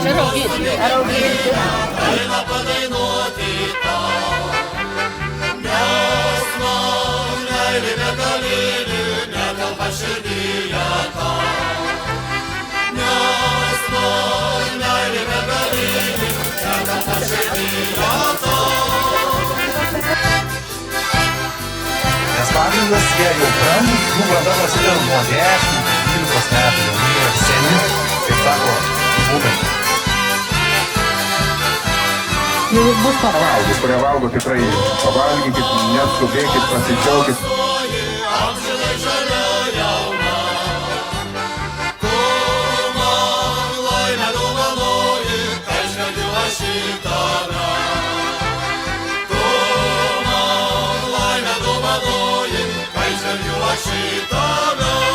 Чаровіт. As famílias querem o branco, o Brandão brasileiro modesto, filho considerado pioneiro, excelente espetáculo Rubem. Bus pavalgų, kurie valgo tikrai pavalgykit, neskubėkit, pasidžiaugit. Šitame